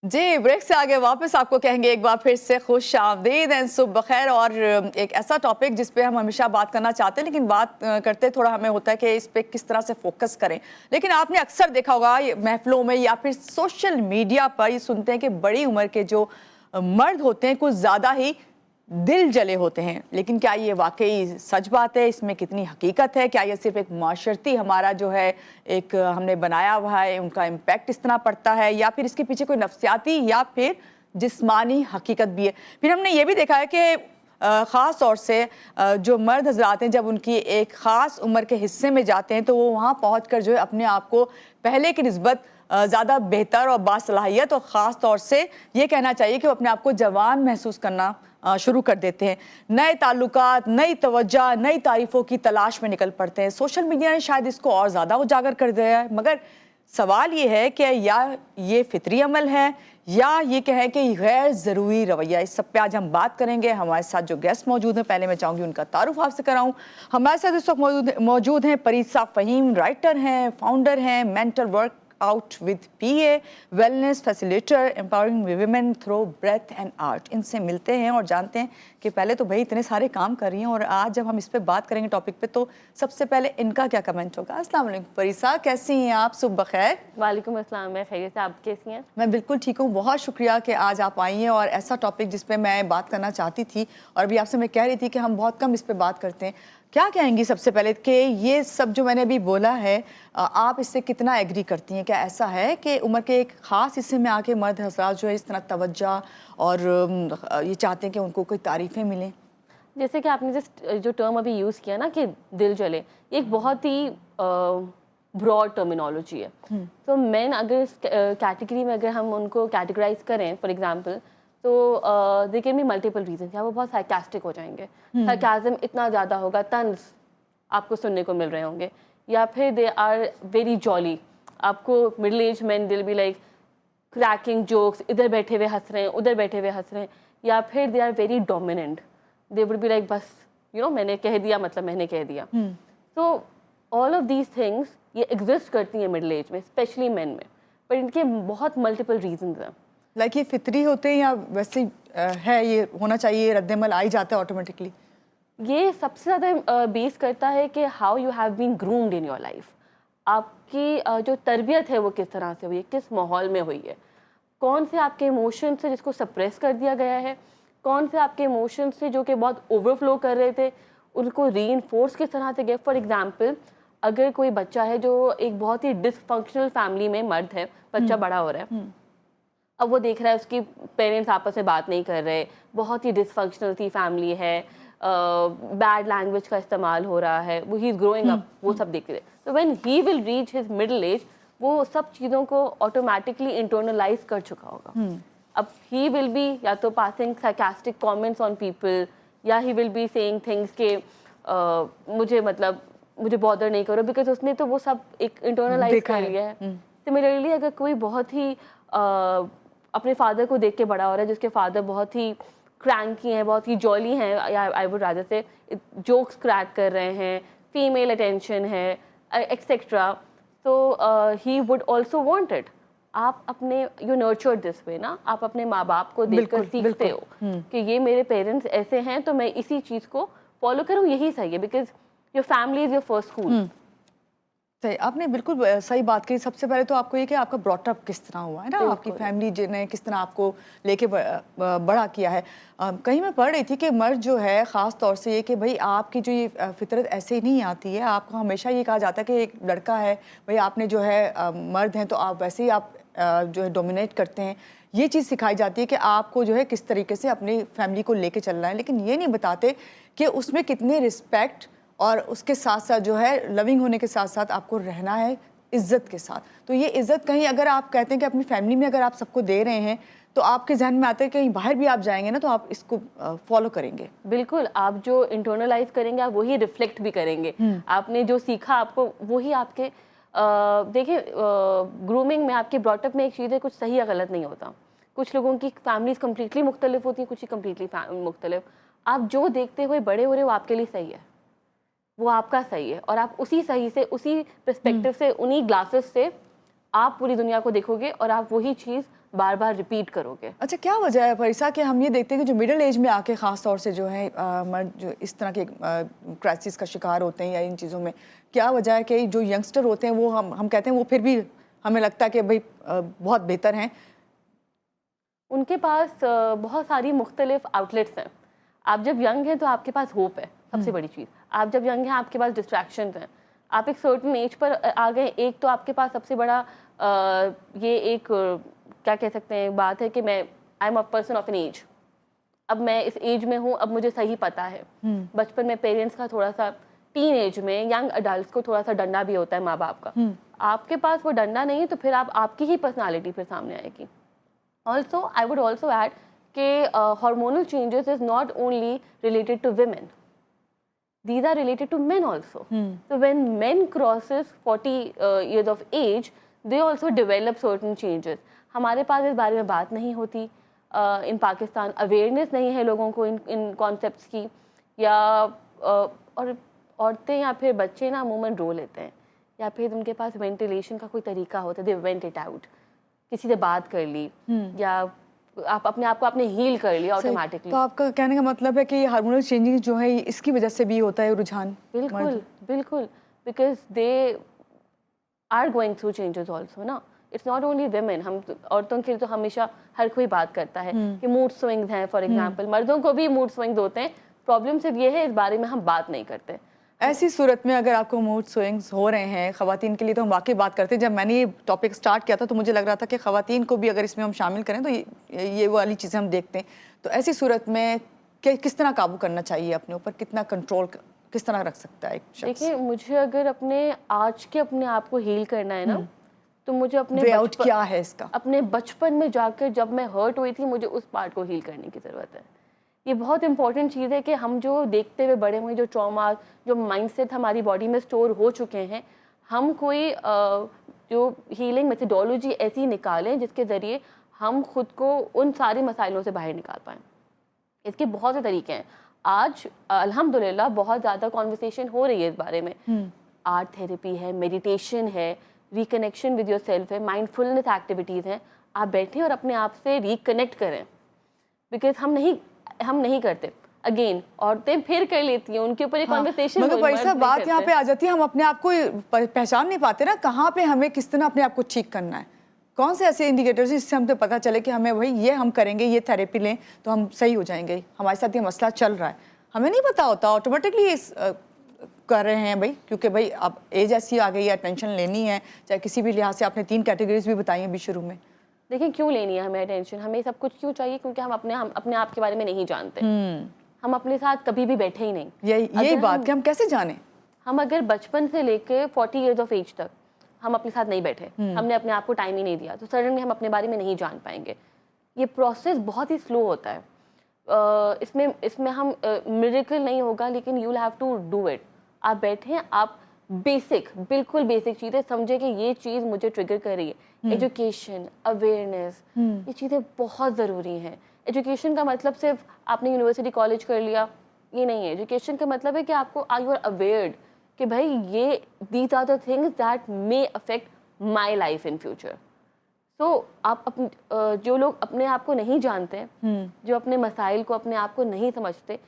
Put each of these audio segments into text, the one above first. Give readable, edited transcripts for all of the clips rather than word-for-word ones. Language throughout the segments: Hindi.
जी, ब्रेक से आगे वापस आपको कहेंगे एक बार फिर से खुश आमदीद एंड सुबह बखैर। और एक ऐसा टॉपिक जिस पे हम हमेशा बात करना चाहते हैं, लेकिन बात करते थोड़ा हमें होता है कि इस पे किस तरह से फोकस करें। लेकिन आपने अक्सर देखा होगा ये महफिलों में या फिर सोशल मीडिया पर ये सुनते हैं कि बड़ी उम्र के जो मर्द होते हैं कुछ ज़्यादा ही दिल जले होते हैं। लेकिन क्या ये वाकई सच बात है? इसमें कितनी हकीकत है? क्या ये सिर्फ एक माशरती हमारा जो है एक हमने बनाया हुआ है, उनका इम्पैक्ट इस तरह पड़ता है, या फिर इसके पीछे कोई नफ्सियाती या फिर जिस्मानी हकीकत भी है? फिर हमने ये भी देखा है कि ख़ास तौर से जो मर्द हजरात हैं जब उनकी एक ख़ास उम्र के हिस्से में जाते हैं तो वो वहाँ पहुँच कर जो है अपने आप को पहले की निस्बत ज़्यादा बेहतर और बासलाहियत और ख़ास तौर से ये कहना चाहिए कि वो अपने आप को जवान महसूस करना शुरू कर देते हैं। नए ताल्लुकात, नई तवज्जो, नई तारीफ़ों की तलाश में निकल पड़ते हैं। सोशल मीडिया ने शायद इसको और ज़्यादा उजागर कर दिया है, मगर सवाल ये है कि या ये फितरी अमल है या ये कहें कि गैर ज़रूरी रवैया। इस सब पे आज हम बात करेंगे। हमारे साथ जो गेस्ट मौजूद हैं, पहले मैं चाहूँगी उनका तारुफ आपसे कराऊँ। हमारे साथ इस वक्त मौजूद हैं परीसा फ़हीम, राइटर हैं, फाउंडर हैं mental workout with PA, wellness facilitator, empowering women through breath and art. इनसे मिलते हैं और जानते हैं कि पहले तो भाई इतने सारे काम कर रही हैं और आज जब हम इस पे बात करेंगे टॉपिक पे तो सबसे पहले इनका क्या कमेंट होगा। अस्सलाम वालेकुम परीसा, कैसी हैं आप? सुबह खैर। वालेकुम अस्सलाम, मैं खैरियत से, आप कैसी हैं? मैं बिल्कुल ठीक हूँ, बहुत शुक्रिया कि आज आप आई हैं और ऐसा टॉपिक जिस पे मैं बात करना चाहती थी और अभी आपसे मैं कह रही थी कि हम बहुत कम इस पे बात करते हैं। क्या कहेंगी सबसे पहले कि ये सब जो मैंने अभी बोला है आप इससे कितना एग्री करती हैं? क्या ऐसा है कि उम्र के एक ख़ास हिस्से में आके मर्द हज़रात जो है इस तरह तवज्जो और ये चाहते हैं कि उनको कोई तारीफ़ें मिलें? जैसे कि आपने जो टर्म अभी यूज़ किया ना कि दिल जले, ये एक बहुत ही ब्रॉड टर्मिनोलॉजी है। तो मेन अगर इस कैटेगरी में अगर हम उनको कैटेगराइज करें, फॉर एग्जांपल, तो they can be multiple reason. या वो बहुत सार्कास्टिक हो जाएंगे, सार्काज़म इतना ज़्यादा होगा, तंज आपको सुनने को मिल रहे होंगे, या फिर दे आर वेरी जॉली। आपको मिडिल एज मैन दिल बी लाइक क्रैकिंग जोक्स, इधर बैठे हुए हंस रहे हैं, उधर बैठे हुए हंस रहे हैं। या फिर they are very dominant, they would be like बस मैंने कह दिया मतलब मैंने कह दिया। तो ऑल ऑफ दीज थिंग्स ये एग्जिस्ट करती हैं मिडिल एज में, स्पेशली मेन में, पर इनके बहुत मल्टीपल रीजंस हैं। लाइक ये फितरी होते हैं या वैसे है, ये होना चाहिए, रद्दमल आ ही जाता है ऑटोमेटिकली? ये सबसे ज़्यादा बेस करता है कि how you have been groomed in your life. आपकी जो तरबियत है वो किस तरह से हुई है, किस माहौल में हुई है, कौन से आपके इमोशंस से जिसको सप्रेस कर दिया गया है, कौन से आपके इमोशंस से जो कि बहुत ओवरफ्लो कर रहे थे उनको रीइंफोर्स किस तरह से गए। फॉर एग्जांपल, अगर कोई बच्चा है जो एक बहुत ही डिसफंक्शनल फैमिली में मर्द है, बच्चा बड़ा हो रहा है, अब वो देख रहा है उसकी पेरेंट्स आपस में बात नहीं कर रहे, बहुत ही डिसफंक्शनल सी फैमिली है, बैड लैंग्वेज का इस्तेमाल हो रहा है, वो ही इज़ ग्रोइंग अप, वो सब देखते थे। तो when he will reach his middle age, वो सब चीज़ों को ऑटोमेटिकली इंटरनलाइज कर चुका होगा। अब ही विल बी या तो passing sarcastic comments on people, या ही विल बी सेइंग थिंग्स के मुझे बॉदर नहीं करो, बिकॉज उसने तो वो सब एक इंटरनलाइज कर लिया है। सिमिलरली अगर कोई बहुत ही अपने फादर को देख के बड़ा हो रहा है, जिसके फादर बहुत ही क्रैंकी हैं, बहुत ही जॉली हैं, आई वुड रादर से जोक्स क्रैक कर रहे हैं, फीमेल अटेंशन है, एक्सेट्रा, तो he would also want it. आप अपने यू नर्चर्ड दिस वे ना, आप अपने माँ बाप को देखकर सीखते हो कि ये मेरे पेरेंट्स ऐसे हैं तो मैं इसी चीज़ को फॉलो करूँ, यही सही है, because your family is your first school. सही, आपने बिल्कुल सही बात की। सबसे पहले तो आपको ये कि आपका ब्रॉटअप किस तरह हुआ है ना, आपकी फैमिली ने किस तरह आपको लेके बड़ा किया है। कहीं मैं पढ़ रही थी कि मर्द जो है ख़ास तौर से ये कि भाई आपकी जो ये फितरत ऐसे ही नहीं आती है। आपको हमेशा ये कहा जाता है कि एक लड़का है भाई, आपने जो है मर्द हैं तो आप वैसे ही आप जो है डोमिनेट करते हैं। ये चीज़ सिखाई जाती है कि आपको जो है किस तरीके से अपनी फैमिली को लेके चलना है, लेकिन ये नहीं बताते कि उसमें कितने रिस्पेक्ट और उसके साथ साथ जो है लविंग होने के साथ साथ आपको रहना है इज़्ज़त के साथ। तो ये इज़्ज़त कहीं अगर आप कहते हैं कि अपनी फैमिली में अगर आप सबको दे रहे हैं तो आपके जहन में आता है कि कहीं बाहर भी आप जाएंगे ना तो आप इसको फॉलो करेंगे। बिल्कुल, आप जो इंटरनलाइज करेंगे आप वही रिफ्लेक्ट भी करेंगे। आपने जो सीखा आपको वही आपके देखिए, ग्रूमिंग में आपके ब्रॉटअप में एक चीज़ है, कुछ सही या गलत नहीं होता। कुछ लोगों की फैमिलीज कम्प्लीटली मुख्तलिफ होती हैं, कुछ ही कम्प्लीटली मुख्तलिफ। आप जो देखते हुए बड़े हो रहे हो आपके लिए सही है, वो आपका सही है, और आप उसी सही से, उसी पर्सपेक्टिव से, उन्हीं ग्लासेस से आप पूरी दुनिया को देखोगे और आप वही चीज़ बार बार रिपीट करोगे। अच्छा, क्या वजह है परिसा कि हम ये देखते हैं कि जो मिडिल एज में आके ख़ास तौर से जो है मर्द जो इस तरह के क्राइसिस का शिकार होते हैं या इन चीज़ों में, क्या वजह है कि जो यंगस्टर होते हैं वो हम कहते हैं वो फिर भी हमें लगता है कि भाई बहुत बेहतर हैं? उनके पास बहुत सारी मुख्तलिफ आउटलेट्स हैं। आप जब यंग हैं तो आपके पास होप है, सबसे बड़ी चीज़। आप जब यंग हैं आपके पास डिस्ट्रैक्शंस हैं। आप एक सर्टेन एज पर आ गए, एक तो आपके पास सबसे बड़ा ये एक क्या कह सकते हैं बात है कि मैं I am a person of an age. अब मैं इस एज में हूँ, अब मुझे सही पता है। बचपन में पेरेंट्स का थोड़ा सा, टीन एज में यंग अडल्ट को थोड़ा सा डंडा भी होता है माँ बाप का। आपके पास वो डंडा नहीं है तो फिर आपकी ही पर्सनालिटी फिर सामने आएगी। Also, I would also add that hormonal changes is not only related to women. These are related to men also. So when men crosses 40 years of age, they also develop certain changes. हमारे पास इस बारे में बात नहीं होती। इन पाकिस्तान अवेयरनेस नहीं है लोगों को इन कॉन्सेप्ट्स की, या और औरतें या फिर बच्चे ना अमूमन रो लेते हैं, या फिर उनके पास वेंटिलेशन का कोई तरीका होता है, दे वेंट इट आउट, किसी से बात कर ली या आप अपने आप को आपने हील कर लिया ऑटोमेटिकली। तो आपका कहने का मतलब है कि हार्मोनल चेंजिंग जो है इसकी वजह से भी होता है रुझान? बिल्कुल बिल्कुल, because they are going through changes also ना। इट्स नॉट ओनली वेमेन, हम औरतों के लिए तो हमेशा हर कोई बात करता है कि मूड स्विंग्स हैं फॉर एग्जाम्पल, मर्दों को भी मूड स्विंग्स होते हैं। प्रॉब्लम सिर्फ ये है इस बारे में हम बात नहीं करते। ऐसी सूरत में अगर आपको मूड स्विंग्स हो रहे हैं खवातीन के लिए, तो हम वाकई बात करते हैं। जब मैंने ये टॉपिक स्टार्ट किया था तो मुझे लग रहा था कि खवातीन को भी अगर इसमें हम शामिल करें तो ये वाली चीज़ें हम देखते हैं। तो ऐसी सूरत में किस तरह काबू करना चाहिए अपने ऊपर, कितना कंट्रोल किस तरह रख सकता है एक शख्स? देखिए, मुझे अगर अपने आप को हील करना है ना, तो मुझे अपने वे आउट क्या है इसका? अपने बचपन में जाकर जब मैं हर्ट हुई थी, मुझे उस पार्ट को हील करने की ज़रूरत है। ये बहुत इंपॉर्टेंट चीज़ है कि हम जो देखते हुए बड़े हुए, जो ट्रॉमा, जो माइंडसेट हमारी बॉडी में स्टोर हो चुके हैं, हम कोई जो हीलिंग मेथडोलॉजी ऐसी निकालें जिसके ज़रिए हम खुद को उन सारे मसाइलों से बाहर निकाल पाएँ। इसके बहुत से तरीके हैं। आज अल्हम्दुलिल्लाह बहुत ज़्यादा कॉन्वर्सेशन हो रही है इस बारे में। आर्ट थेरेपी है, मेडिटेशन है, रिकनेक्शन विद योर सेल्फ है, माइंडफुलनेस एक्टिविटीज़ हैं। आप बैठें और अपने आप से रिकनेक्ट करें, बिकॉज हम नहीं करते। अगेन औरतें फिर कर लेती हैं, उनके ऊपर एक कॉन्वर्सेशन। मगर भाई साहब बात यहाँ पे आ जाती है, हम अपने आप को पहचान नहीं पाते ना, कहाँ पे हमें किस तरह अपने आप को ठीक करना है। कौन से ऐसे इंडिकेटर्स जिससे हमको पता चले कि हमें भाई ये हम करेंगे, ये थेरेपी लें तो हम सही हो जाएंगे, हमारे साथ ये मसला चल रहा है। हमें नहीं पता होता, ऑटोमेटिकली कर रहे हैं भाई, क्योंकि भाई अब एज ऐसी आ गई है, टेंशन लेनी है, चाहे किसी भी लिहाज से। आपने 3 कैटेगरीज भी बताई हैं अभी शुरू में। देखिए, क्यों लेनी है हमें टेंशन, हमें सब कुछ क्यों चाहिए? क्योंकि हम अपने आप के बारे में नहीं जानते। हम अपने साथ कभी भी बैठे ही नहीं। यही बात कि हम कैसे जाने। हम अगर बचपन से लेके 40 ईयर्स ऑफ एज तक हम अपने साथ नहीं बैठे, हमने अपने आप को टाइम ही नहीं दिया, तो सडनली हम अपने बारे में नहीं जान पाएंगे। ये प्रोसेस बहुत ही स्लो होता है। इसमें हम मिरेकल नहीं होगा, लेकिन you will have to do it. आप बैठे, आप बिल्कुल बेसिक चीज़ें समझे कि ये चीज़ मुझे ट्रिगर कर रही है। एजुकेशन, अवेयरनेस, ये चीज़ें बहुत ज़रूरी हैं। एजुकेशन का मतलब सिर्फ आपने यूनिवर्सिटी कॉलेज कर लिया, ये नहीं है। एजुकेशन का मतलब है कि आपको यू आर अवेयर्ड कि भाई ये these are the things that may affect my life in future. तो आप जो लोग अपने आप को नहीं जानते, जो अपने मसाइल को, अपने आप को नहीं समझते,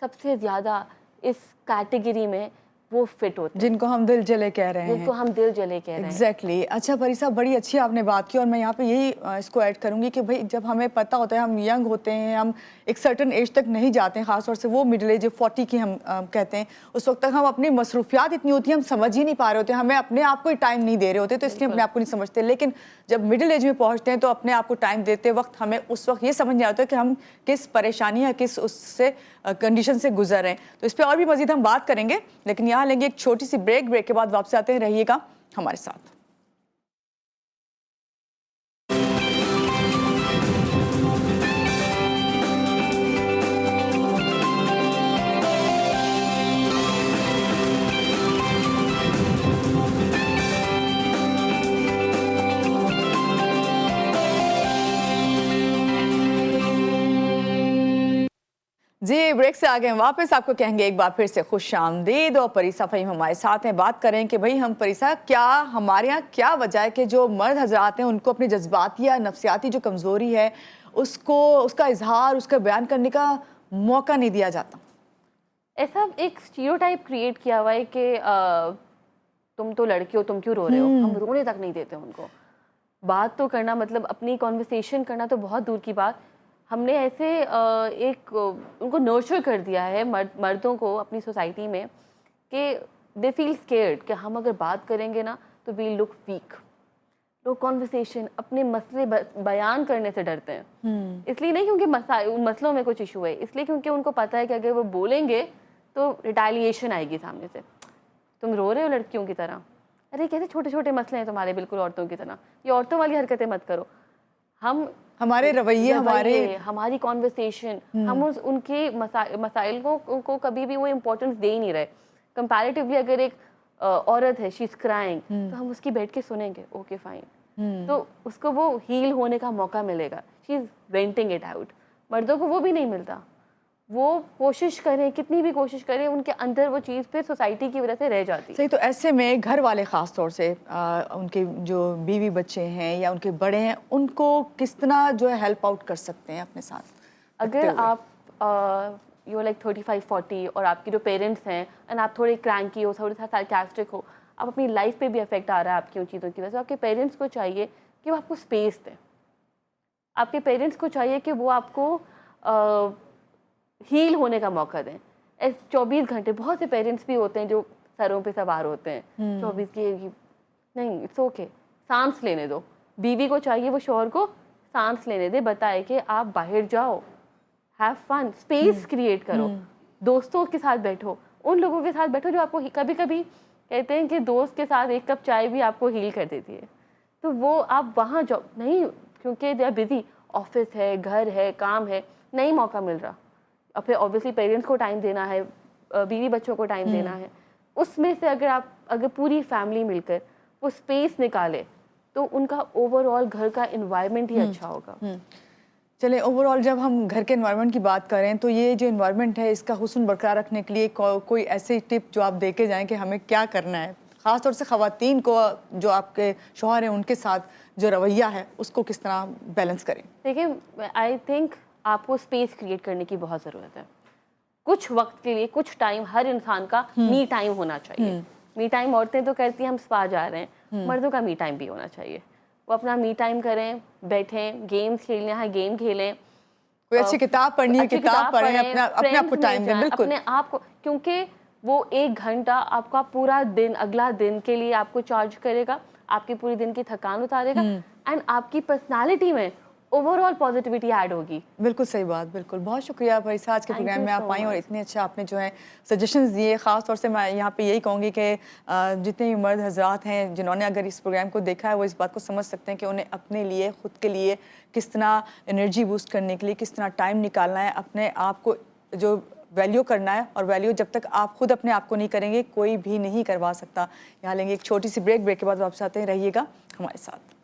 सबसे ज़्यादा इस कैटेगरी में वो फिट होते हैं, जिनको हम दिल जले कह रहे हैं। जिनको हम दिल जले कह रहे हैं। एग्जैक्टली। अच्छा परी साहब, बड़ी अच्छी आपने बात की और मैं यहाँ पे यही इसको ऐड करूँगी कि भाई जब हमें पता होता है, हम यंग होते हैं, हम एक सर्टन एज तक नहीं जाते हैं, ख़ासतौर से वो मिडिल एज 40 की हम कहते हैं, उस वक्त तक हम अपनी मसरूफियात इतनी होती है, हम समझ ही नहीं पा रहे होते, हमें अपने आप को ही टाइम नहीं दे रहे होते, तो इसलिए अपने आप को नहीं समझते। लेकिन जब मिडिल एज में पहुँचते हैं तो अपने आप को टाइम देते वक्त हमें उस वक्त ये समझ नहीं आता कि हम किस परेशानी या किस उससे कंडीशन से गुजर रहे हैं। तो इस पर और भी मज़ीद हम बात करेंगे, लेकिन यहाँ लेंगे एक छोटी सी ब्रेक के बाद वापस आते हैं। रहिएगा हमारे साथ। जी, ब्रेक ब्रेक से आगे हम वापस आपको कहेंगे एक बार फिर से खुश आमदीद। और परिसा फ़हीम हमारे साथ हैं, बात करें कि भाई हम परिसा क्या हमारे यहाँ क्या वजह है कि जो मर्द हजरात हैं उनको अपनी जज्बाती या नफ्सियाती जो कमज़ोरी है उसका इजहार, उसका बयान करने का मौका नहीं दिया जाता। ऐसा एक स्टीरियोटाइप क्रिएट किया हुआ है कि तुम तो लड़की हो, तुम क्यों रो रहे हो। हम रोने तक नहीं देते उनको। बात तो करना, मतलब अपनी कॉन्वर्सेशन करना तो बहुत दूर की बात, हमने ऐसे उनको नर्चर कर दिया है मर्दों को अपनी सोसाइटी में कि दे फील स्केयर्ड कि हम अगर बात करेंगे ना तो वी लुक वीक। लोग कॉन्वर्सेशन, अपने मसले बयान करने से डरते हैं। इसलिए नहीं क्योंकि मसलों में कुछ इशू है, इसलिए क्योंकि उनको पता है कि अगर वो बोलेंगे तो रिटालिएशन आएगी सामने से। तुम रो रहे हो लड़कियों की तरह, अरे कैसे छोटे छोटे मसले हैं तुम्हारे, बिल्कुल औरतों की तरह, ये औरतों वाली हरकतें मत करो। हमारे रवैये, हमारी कॉन्वर्सेशन, हम उनके मसाइल को कभी भी वो इम्पोर्टेंस दे ही नहीं रहे। कंपैरेटिवली अगर एक औरत है, शी इज क्राइंग, तो हम उसकी बैठ के सुनेंगे, ओके फाइन, तो उसको वो हील होने का मौका मिलेगा। She is venting it out. मर्दों को वो भी नहीं मिलता। वो कोशिश करें, कितनी भी कोशिश करें, उनके अंदर वो चीज़ फिर सोसाइटी की वजह से रह जाती है। सही। तो ऐसे में घर वाले ख़ास तौर से उनके जो बीवी बच्चे हैं या उनके बड़े हैं, उनको किस तरह जो है हेल्प आउट कर सकते हैं अपने साथ? अगर आप यू लाइक 35-40 और आपके जो पेरेंट्स हैं एंड आप थोड़े क्रैंकी हो, थोड़े सा सार्कास्टिक हो, आप अपनी लाइफ पे भी अफेक्ट आ रहा है आपकी उन चीज़ों की वजह से, आपके पेरेंट्स को चाहिए कि वो आपको स्पेस दें। आपके पेरेंट्स को चाहिए कि वो आपको हील होने का मौका दें। 24 घंटे, बहुत से पेरेंट्स भी होते हैं जो सरों पे सवार होते हैं 24 की, नहीं इट्स ओके, सांस लेने दो। बीवी को चाहिए वो शौहर को सांस लेने दे, बताए कि आप बाहर जाओ, हैव फन, स्पेस क्रिएट करो, दोस्तों के साथ बैठो, उन लोगों के साथ बैठो जो आपको कभी कभी कहते हैं कि दोस्त के साथ एक कप चाय भी आपको हील कर देती है। तो वो आप वहाँ जाओ, नहीं क्योंकि दे आर बिजी, ऑफिस है, घर है, काम है, नहीं मौका मिल रहा। और फिर ऑब्वियसली पेरेंट्स को टाइम देना है, बीवी बच्चों को टाइम देना है। उसमें से अगर पूरी फैमिली मिलकर वो स्पेस निकाले तो उनका ओवरऑल घर का एनवायरनमेंट ही अच्छा होगा। चले, ओवरऑल जब हम घर के एनवायरनमेंट की बात करें तो ये जो एनवायरनमेंट है इसका हुस्न बरकरार रखने के लिए कोई ऐसी टिप जो आप दे के जाएँ कि हमें क्या करना है, ख़ास तौर से ख़वातीन को जो आपके शौहर हैं उनके साथ जो रवैया है उसको किस तरह बैलेंस करें? देखिए, आई थिंक आपको स्पेस क्रिएट करने की बहुत ज़रूरत है। कुछ वक्त के लिए, कुछ टाइम, हर इंसान का मी टाइम होना चाहिए। मी टाइम औरतें तो करती हैं, हम स्पा जा रहे हैं, मर्दों का मी टाइम भी होना चाहिए। वो अपना मी टाइम करें, बैठें, गेम्स खेलने हैं गेम खेलें, कोई अच्छी किताब पढ़नी है किताब पढ़ें, अपने आप को टाइम दें। बिल्कुल, अपने आप को, क्योंकि वो 1 घंटा आपका पूरा दिन, अगला दिन के लिए आपको चार्ज करेगा, आपकी पूरी दिन की थकान उतारेगा एंड आपकी पर्सनालिटी में ओवरऑल पॉजिटिविटी ऐड होगी। बिल्कुल सही बात, बिल्कुल। बहुत शुक्रिया परिसा, आज के प्रोग्राम में आप आई और इतने अच्छा आपने जो है सजेशंस दिए। ख़ास तौर से मैं यहाँ पे यही कहूँगी कि जितने भी मर्द हजरात हैं जिन्होंने अगर इस प्रोग्राम को देखा है वो इस बात को समझ सकते हैं कि उन्हें अपने लिए, ख़ुद के लिए किस तरह एनर्जी बूस्ट करने के लिए किस तरह टाइम निकालना है, अपने आप को जो वैल्यू करना है। और वैल्यू जब तक आप खुद अपने आप को नहीं करेंगे कोई भी नहीं करवा सकता। यहाँ लेंगे एक छोटी सी ब्रेक के बाद वापस आते हैं, रहिएगा हमारे साथ।